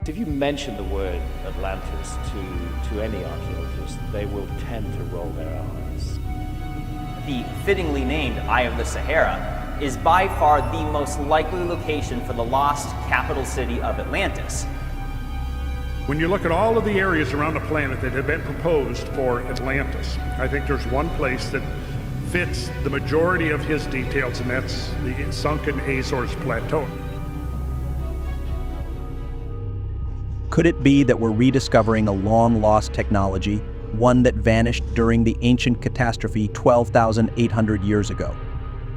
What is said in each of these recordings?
fact, if you mention the word Atlantis to any archaeologist, they will tend to roll their eyes. The fittingly named Eye of the Sahara is by far the most likely location for the lost capital city of Atlantis. When you look at all of the areas around the planet that have been proposed for Atlantis, I think there's one place that fits the majority of his details, and that's the sunken Azores Plateau. Could it be that we're rediscovering a long-lost technology, one that vanished during the ancient catastrophe 12,800 years ago?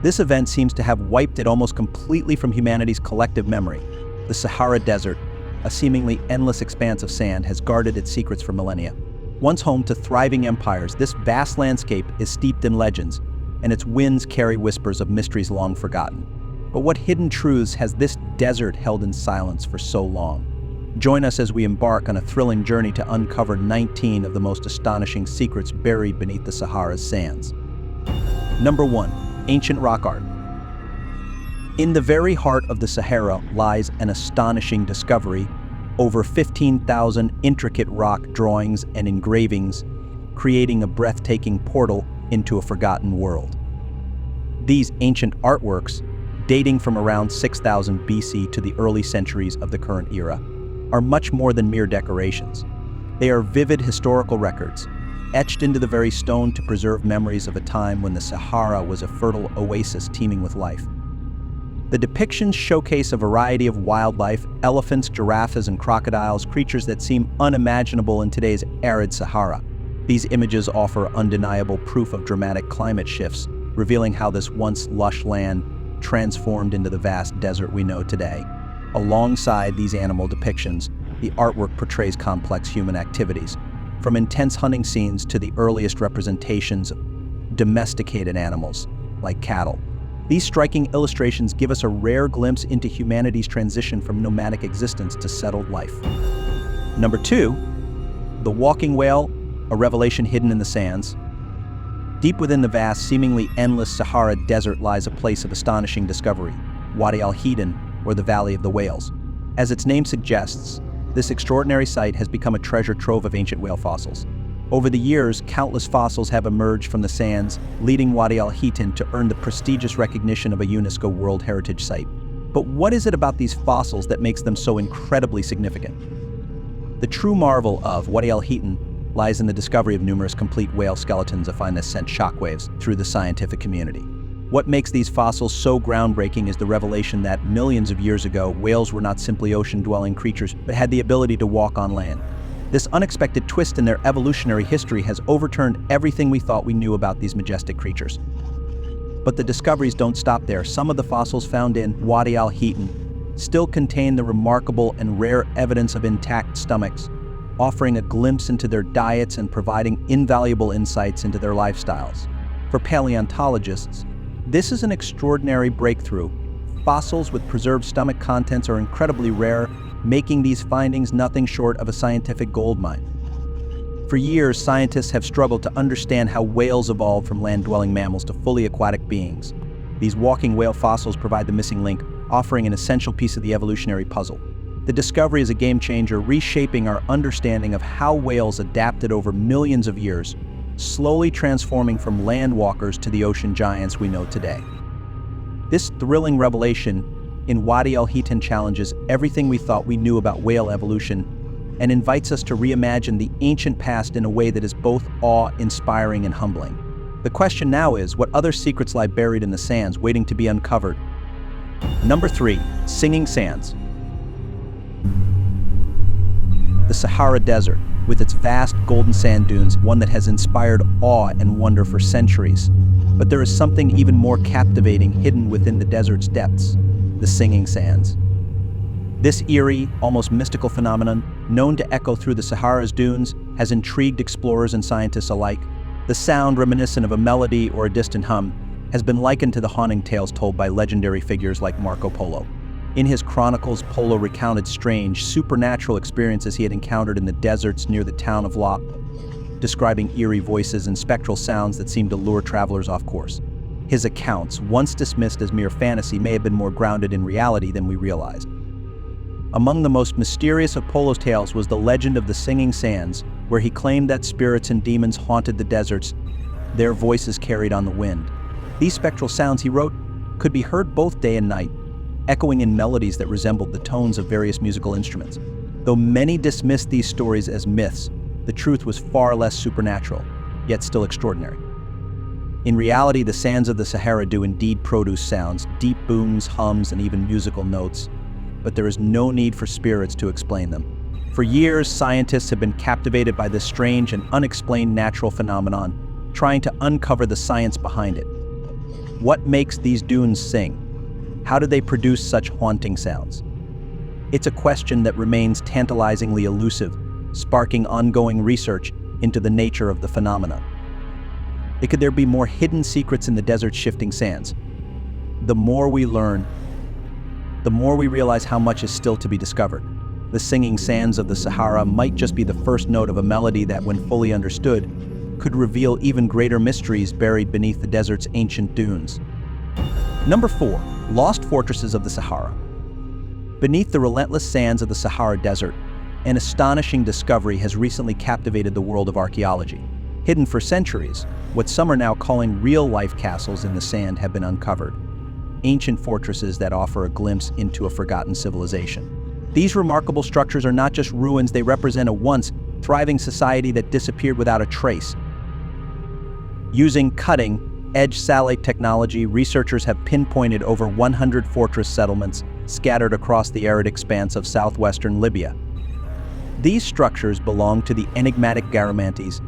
This event seems to have wiped it almost completely from humanity's collective memory. The Sahara Desert, a seemingly endless expanse of sand, has guarded its secrets for millennia. Once home to thriving empires, this vast landscape is steeped in legends, and its winds carry whispers of mysteries long forgotten. But what hidden truths has this desert held in silence for so long? Join us as we embark on a thrilling journey to uncover 19 of the most astonishing secrets buried beneath the Sahara's sands. Number 1. Ancient rock art. In the very heart of the Sahara lies an astonishing discovery: over 15,000 intricate rock drawings and engravings, creating a breathtaking portal into a forgotten world. These ancient artworks, dating from around 6000 BC to the early centuries of the current era, are much more than mere decorations. They are vivid historical records, etched into the very stone to preserve memories of a time when the Sahara was a fertile oasis teeming with life. The depictions showcase a variety of wildlife: elephants, giraffes, and crocodiles, creatures that seem unimaginable in today's arid Sahara. These images offer undeniable proof of dramatic climate shifts, revealing how this once lush land transformed into the vast desert we know today. Alongside these animal depictions, the artwork portrays complex human activities, from intense hunting scenes to the earliest representations of domesticated animals, like cattle. These striking illustrations give us a rare glimpse into humanity's transition from nomadic existence to settled life. Number 2, the walking whale, a revelation hidden in the sands. Deep within the vast, seemingly endless Sahara Desert lies a place of astonishing discovery: Wadi al-Hidan, or the Valley of the Whales. As its name suggests, this extraordinary site has become a treasure trove of ancient whale fossils. Over the years, countless fossils have emerged from the sands, leading Wadi al-Hidan to earn the prestigious recognition of a UNESCO World Heritage Site. But what is it about these fossils that makes them so incredibly significant? The true marvel of Wadi al-Hidan lies in the discovery of numerous complete whale skeletons that find that sent shockwaves through the scientific community. What makes these fossils so groundbreaking is the revelation that millions of years ago, whales were not simply ocean-dwelling creatures, but had the ability to walk on land. This unexpected twist in their evolutionary history has overturned everything we thought we knew about these majestic creatures. But the discoveries don't stop there. Some of the fossils found in Wadi al-Hidan still contain the remarkable and rare evidence of intact stomachs, offering a glimpse into their diets and providing invaluable insights into their lifestyles. For paleontologists, this is an extraordinary breakthrough. Fossils with preserved stomach contents are incredibly rare, making these findings nothing short of a scientific goldmine. For years, scientists have struggled to understand how whales evolved from land-dwelling mammals to fully aquatic beings. These walking whale fossils provide the missing link, offering an essential piece of the evolutionary puzzle. The discovery is a game-changer, reshaping our understanding of how whales adapted over millions of years, slowly transforming from land walkers to the ocean giants we know today. This thrilling revelation in Wadi al-Hidan challenges everything we thought we knew about whale evolution and invites us to reimagine the ancient past in a way that is both awe-inspiring and humbling. The question now is, what other secrets lie buried in the sands, waiting to be uncovered? Number 3, singing sands. The Sahara Desert, with its vast golden sand dunes, one that has inspired awe and wonder for centuries. But there is something even more captivating hidden within the desert's depths: the singing sands. This eerie, almost mystical phenomenon, known to echo through the Sahara's dunes, has intrigued explorers and scientists alike. The sound, reminiscent of a melody or a distant hum, has been likened to the haunting tales told by legendary figures like Marco Polo. In his chronicles, Polo recounted strange, supernatural experiences he had encountered in the deserts near the town of La, describing eerie voices and spectral sounds that seemed to lure travelers off course. His accounts, once dismissed as mere fantasy, may have been more grounded in reality than we realized. Among the most mysterious of Polo's tales was the legend of the Singing Sands, where he claimed that spirits and demons haunted the deserts, their voices carried on the wind. These spectral sounds, he wrote, could be heard both day and night, echoing in melodies that resembled the tones of various musical instruments. Though many dismissed these stories as myths, the truth was far less supernatural, yet still extraordinary. In reality, the sands of the Sahara do indeed produce sounds, deep booms, hums, and even musical notes, but there is no need for spirits to explain them. For years, scientists have been captivated by this strange and unexplained natural phenomenon, trying to uncover the science behind it. What makes these dunes sing? How do they produce such haunting sounds? It's a question that remains tantalizingly elusive, sparking ongoing research into the nature of the phenomenon. Could there be more hidden secrets in the desert's shifting sands? The more we learn, the more we realize how much is still to be discovered. The singing sands of the Sahara might just be the first note of a melody that, when fully understood, could reveal even greater mysteries buried beneath the desert's ancient dunes. Number 4. Lost fortresses of the Sahara. Beneath the relentless sands of the Sahara Desert, an astonishing discovery has recently captivated the world of archaeology. Hidden for centuries, what some are now calling real-life castles in the sand have been uncovered. Ancient fortresses that offer a glimpse into a forgotten civilization. These remarkable structures are not just ruins, they represent a once thriving society that disappeared without a trace. Using cutting-edge satellite technology, researchers have pinpointed over 100 fortress settlements scattered across the arid expanse of southwestern Libya. These structures belong to the enigmatic Garamantes,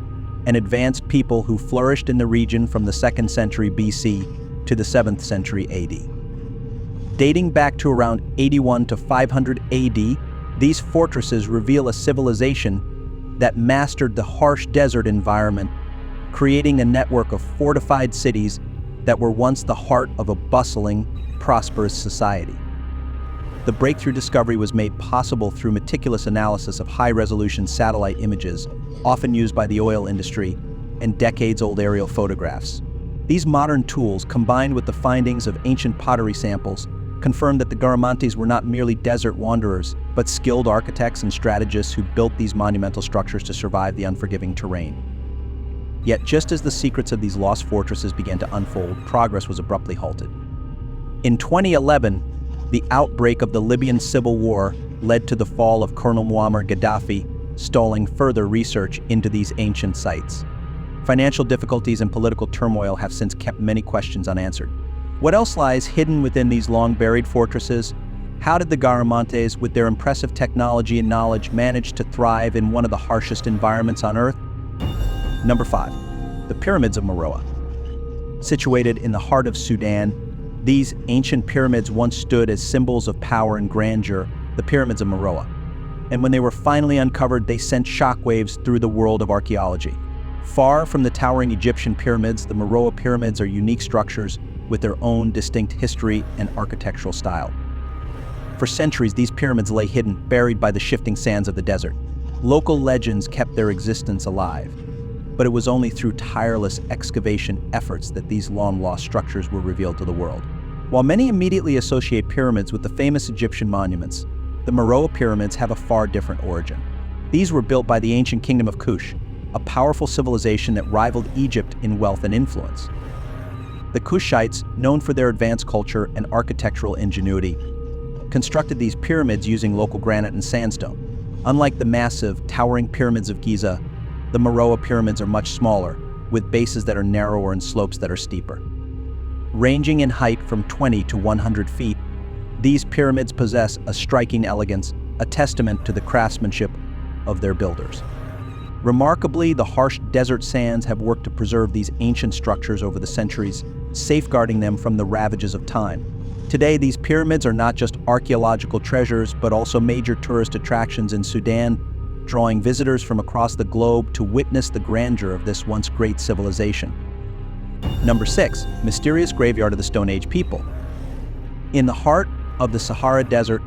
an advanced people who flourished in the region from the 2nd century BC to the 7th century AD. Dating back to around 81 to 500 AD, these fortresses reveal a civilization that mastered the harsh desert environment, creating a network of fortified cities that were once the heart of a bustling, prosperous society. The breakthrough discovery was made possible through meticulous analysis of high-resolution satellite images, often used by the oil industry, and decades-old aerial photographs. These modern tools, combined with the findings of ancient pottery samples, confirmed that the Garamantes were not merely desert wanderers, but skilled architects and strategists who built these monumental structures to survive the unforgiving terrain. Yet, just as the secrets of these lost fortresses began to unfold, progress was abruptly halted. In 2011, the outbreak of the Libyan civil war led to the fall of Colonel Muammar Gaddafi, stalling further research into these ancient sites. Financial difficulties and political turmoil have since kept many questions unanswered. What else lies hidden within these long-buried fortresses? How did the Garamantes, with their impressive technology and knowledge, manage to thrive in one of the harshest environments on Earth? Number 5. The Pyramids of Meroe. Situated in the heart of Sudan, these ancient pyramids once stood as symbols of power and grandeur, the Pyramids of Meroe. And when they were finally uncovered, they sent shockwaves through the world of archaeology. Far from the towering Egyptian pyramids, the Meroe pyramids are unique structures with their own distinct history and architectural style. For centuries, these pyramids lay hidden, buried by the shifting sands of the desert. Local legends kept their existence alive, but it was only through tireless excavation efforts that these long-lost structures were revealed to the world. While many immediately associate pyramids with the famous Egyptian monuments, the Meroe pyramids have a far different origin. These were built by the ancient kingdom of Kush, a powerful civilization that rivaled Egypt in wealth and influence. The Kushites, known for their advanced culture and architectural ingenuity, constructed these pyramids using local granite and sandstone. Unlike the massive, towering pyramids of Giza, the Meroe pyramids are much smaller, with bases that are narrower and slopes that are steeper. Ranging in height from 20 to 100 feet, these pyramids possess a striking elegance, a testament to the craftsmanship of their builders. Remarkably, the harsh desert sands have worked to preserve these ancient structures over the centuries, safeguarding them from the ravages of time. Today, these pyramids are not just archaeological treasures, but also major tourist attractions in Sudan, drawing visitors from across the globe to witness the grandeur of this once great civilization. Number 6. Mysterious Graveyard of the Stone Age People. In the heart of the Sahara Desert,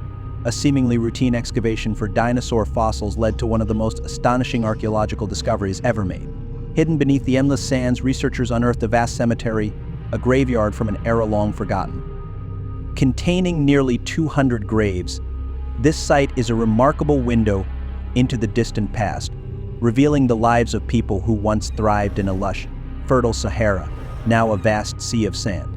a seemingly routine excavation for dinosaur fossils led to one of the most astonishing archaeological discoveries ever made. Hidden beneath the endless sands, researchers unearthed a vast cemetery, a graveyard from an era long forgotten. Containing nearly 200 graves, This site is a remarkable window into the distant past, revealing the lives of people who once thrived in a lush, fertile Sahara, now a vast sea of sand.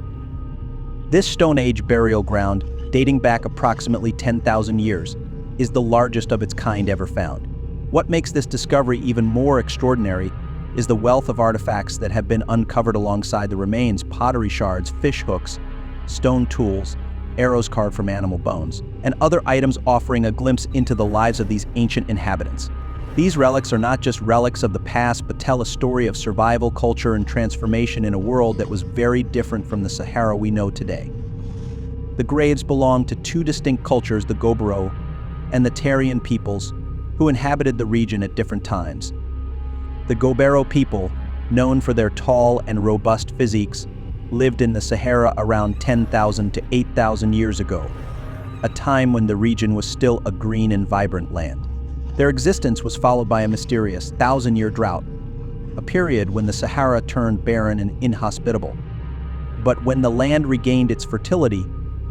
This Stone Age burial ground, dating back approximately 10,000 years, is the largest of its kind ever found. What makes this discovery even more extraordinary is the wealth of artifacts that have been uncovered alongside the remains: pottery shards, fish hooks, stone tools, arrows carved from animal bones, and other items offering a glimpse into the lives of these ancient inhabitants. These relics are not just relics of the past, but tell a story of survival, culture, and transformation in a world that was very different from the Sahara we know today. The graves belong to two distinct cultures, the Gobero and the Tarian peoples, who inhabited the region at different times. The Gobero people, known for their tall and robust physiques, lived in the Sahara around 10,000 to 8,000 years ago, a time when the region was still a green and vibrant land. Their existence was followed by a mysterious 1,000-year drought, a period when the Sahara turned barren and inhospitable. But when the land regained its fertility,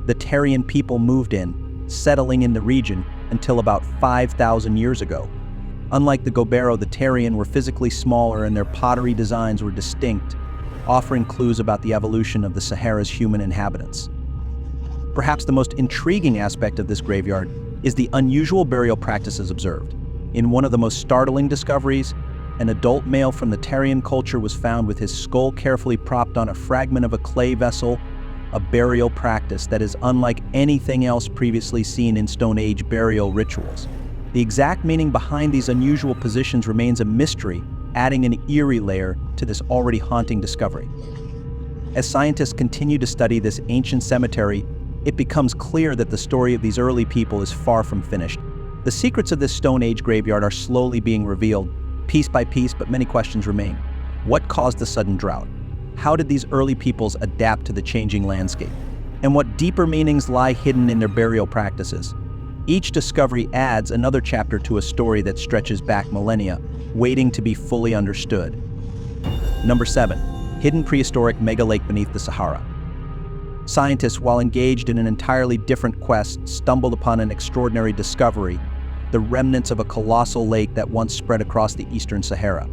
the Tarian people moved in, settling in the region until about 5,000 years ago. Unlike the Gobero, the Tarian were physically smaller and their pottery designs were distinct, offering clues about the evolution of the Sahara's human inhabitants. Perhaps the most intriguing aspect of this graveyard is the unusual burial practices observed. In one of the most startling discoveries, an adult male from the Tarian culture was found with his skull carefully propped on a fragment of a clay vessel, a burial practice that is unlike anything else previously seen in Stone Age burial rituals. The exact meaning behind these unusual positions remains a mystery, adding an eerie layer to this already haunting discovery. As scientists continue to study this ancient cemetery, it becomes clear that the story of these early people is far from finished. The secrets of this Stone Age graveyard are slowly being revealed, piece by piece, but many questions remain. What caused the sudden drought? How did these early peoples adapt to the changing landscape? And what deeper meanings lie hidden in their burial practices? Each discovery adds another chapter to a story that stretches back millennia, waiting to be fully understood. Number 7. Hidden prehistoric mega lake beneath the Sahara. Scientists, while engaged in an entirely different quest, stumbled upon an extraordinary discovery: the remnants of a colossal lake that once spread across the eastern Sahara.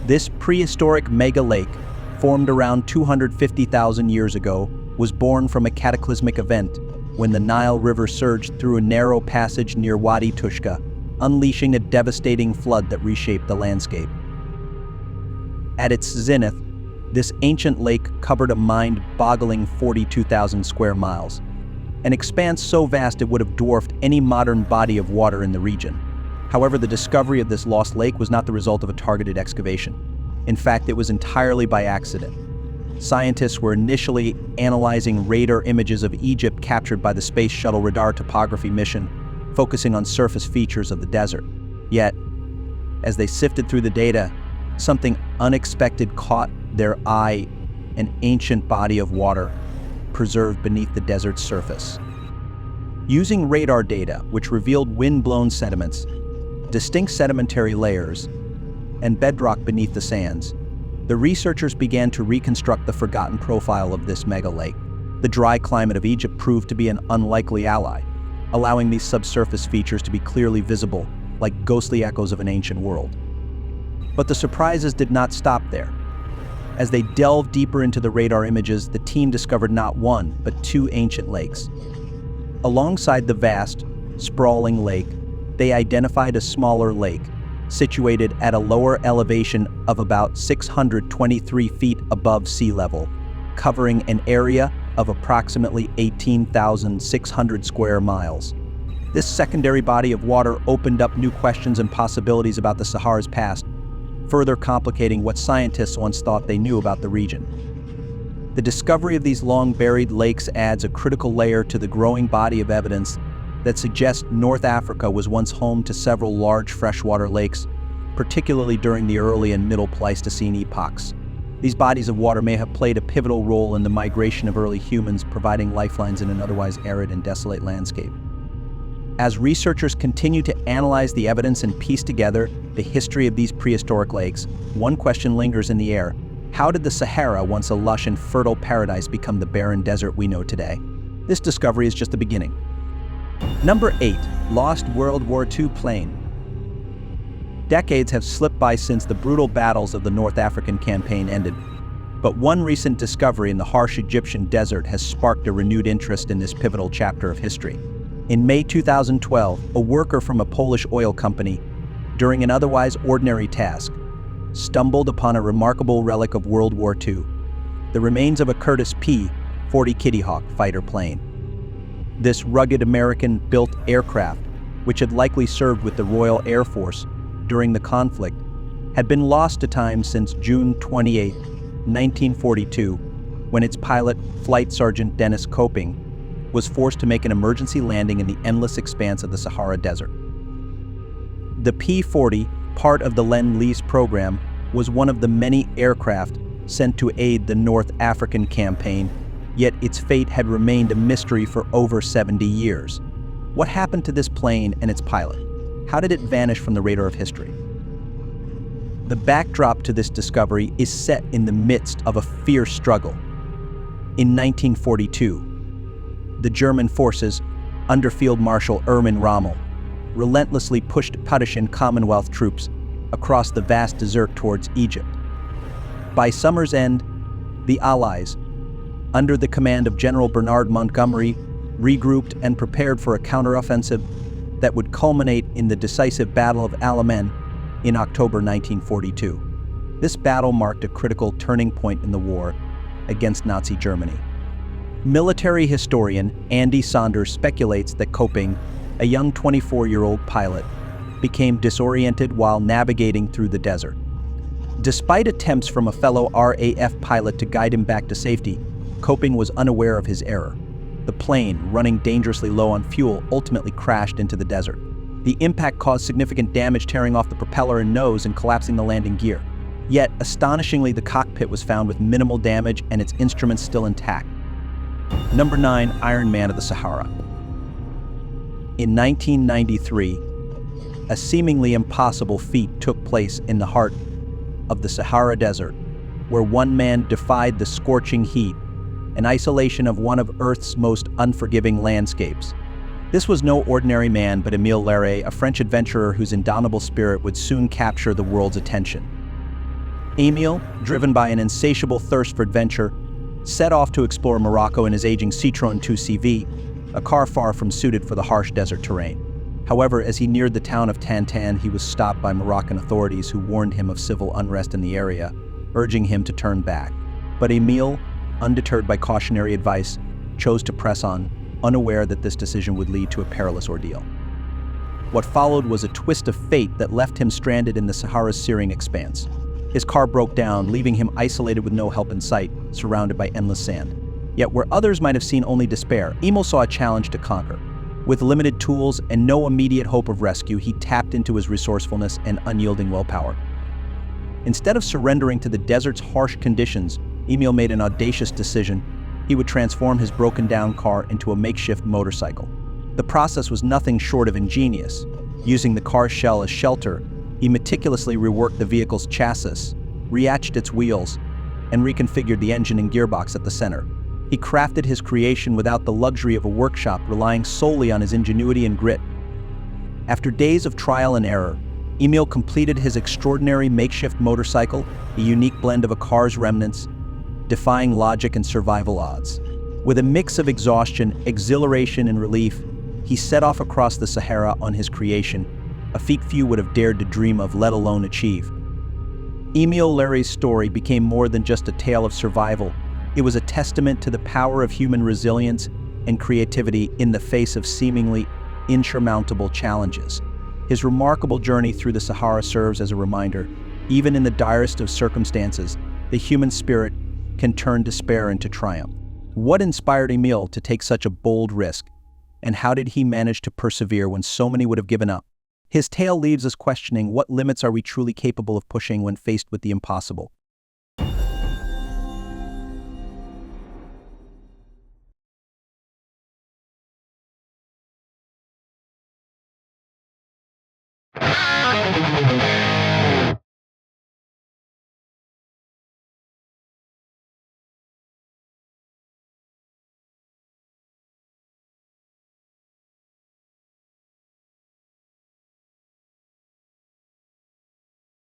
This prehistoric mega lake, formed around 250,000 years ago, was born from a cataclysmic event when the Nile River surged through a narrow passage near Wadi Tushka, unleashing a devastating flood that reshaped the landscape. At its zenith, this ancient lake covered a mind-boggling 42,000 square miles, an expanse so vast it would have dwarfed any modern body of water in the region. However, the discovery of this lost lake was not the result of a targeted excavation. In fact, it was entirely by accident. Scientists were initially analyzing radar images of Egypt captured by the Space Shuttle Radar Topography mission, focusing on surface features of the desert. Yet, as they sifted through the data, something unexpected caught their eye: an ancient body of water preserved beneath the desert's surface. Using radar data, which revealed wind-blown sediments, distinct sedimentary layers, and bedrock beneath the sands, the researchers began to reconstruct the forgotten profile of this mega lake. The dry climate of Egypt proved to be an unlikely ally, allowing these subsurface features to be clearly visible, like ghostly echoes of an ancient world. But the surprises did not stop there. As they delved deeper into the radar images, the team discovered not one, but two ancient lakes. Alongside the vast, sprawling lake, they identified a smaller lake, situated at a lower elevation of about 623 feet above sea level, covering an area of approximately 18,600 square miles. This secondary body of water opened up new questions and possibilities about the Sahara's past, further complicating what scientists once thought they knew about the region. The discovery of these long-buried lakes adds a critical layer to the growing body of evidence that suggests North Africa was once home to several large freshwater lakes, particularly during the early and middle Pleistocene epochs. These bodies of water may have played a pivotal role in the migration of early humans, providing lifelines in an otherwise arid and desolate landscape. As researchers continue to analyze the evidence and piece together the history of these prehistoric lakes, one question lingers in the air: how did the Sahara, once a lush and fertile paradise, become the barren desert we know today? This discovery is just the beginning. Number 8. Lost World War II plane. Decades have slipped by since the brutal battles of the North African campaign ended, but one recent discovery in the harsh Egyptian desert has sparked a renewed interest in this pivotal chapter of history. In May 2012, a worker from a Polish oil company, during an otherwise ordinary task, stumbled upon a remarkable relic of World War II, the remains of a Curtiss P-40 Kitty Hawk fighter plane. This rugged American-built aircraft, which had likely served with the Royal Air Force during the conflict, had been lost to time since June 28, 1942, when its pilot, Flight Sergeant Dennis Coping, was forced to make an emergency landing in the endless expanse of the Sahara Desert. The P-40, part of the Lend-Lease program, was one of the many aircraft sent to aid the North African campaign, yet its fate had remained a mystery for over 70 years. What happened to this plane and its pilot? How did it vanish from the radar of history? The backdrop to this discovery is set in the midst of a fierce struggle. In 1942, the German forces, under Field Marshal Erwin Rommel, relentlessly pushed Prussian Commonwealth troops across the vast desert towards Egypt. By summer's end, the Allies, under the command of General Bernard Montgomery, regrouped and prepared for a counteroffensive that would culminate in the decisive Battle of Alamein in October 1942. This battle marked a critical turning point in the war against Nazi Germany. Military historian Andy Saunders speculates that Coping, a young 24-year-old pilot, became disoriented while navigating through the desert. Despite attempts from a fellow RAF pilot to guide him back to safety, Coping was unaware of his error. The plane, running dangerously low on fuel, ultimately crashed into the desert. The impact caused significant damage, tearing off the propeller and nose and collapsing the landing gear. Yet, astonishingly, the cockpit was found with minimal damage and its instruments still intact. Number 9. Iron Man of the Sahara. In 1993, a seemingly impossible feat took place in the heart of the Sahara Desert, where one man defied the scorching heat and isolation of one of Earth's most unforgiving landscapes. This was no ordinary man, but Émile Larrey, a French adventurer whose indomitable spirit would soon capture the world's attention. Émile, driven by an insatiable thirst for adventure, set off to explore Morocco in his aging Citroën 2CV, a car far from suited for the harsh desert terrain. However, as he neared the town of Tantan, he was stopped by Moroccan authorities who warned him of civil unrest in the area, urging him to turn back. But Émile, undeterred by cautionary advice, chose to press on, unaware that this decision would lead to a perilous ordeal. What followed was a twist of fate that left him stranded in the Sahara's searing expanse. His car broke down, leaving him isolated with no help in sight, surrounded by endless sand. Yet where others might have seen only despair, Émile saw a challenge to conquer. With limited tools and no immediate hope of rescue, he tapped into his resourcefulness and unyielding willpower. Instead of surrendering to the desert's harsh conditions, Émile made an audacious decision. He would transform his broken-down car into a makeshift motorcycle. The process was nothing short of ingenious. Using the car's shell as shelter, he meticulously reworked the vehicle's chassis, rehatched its wheels, and reconfigured the engine and gearbox at the center. He crafted his creation without the luxury of a workshop, relying solely on his ingenuity and grit. After days of trial and error, Émile completed his extraordinary makeshift motorcycle, a unique blend of a car's remnants, defying logic and survival odds. With a mix of exhaustion, exhilaration, and relief, he set off across the Sahara on his creation, a feat few would have dared to dream of, let alone achieve. Émile Larrey's story became more than just a tale of survival. It was a testament to the power of human resilience and creativity in the face of seemingly insurmountable challenges. His remarkable journey through the Sahara serves as a reminder, even in the direst of circumstances, the human spirit can turn despair into triumph. What inspired Émile to take such a bold risk, and how did he manage to persevere when so many would have given up? His tale leaves us questioning, what limits are we truly capable of pushing when faced with the impossible?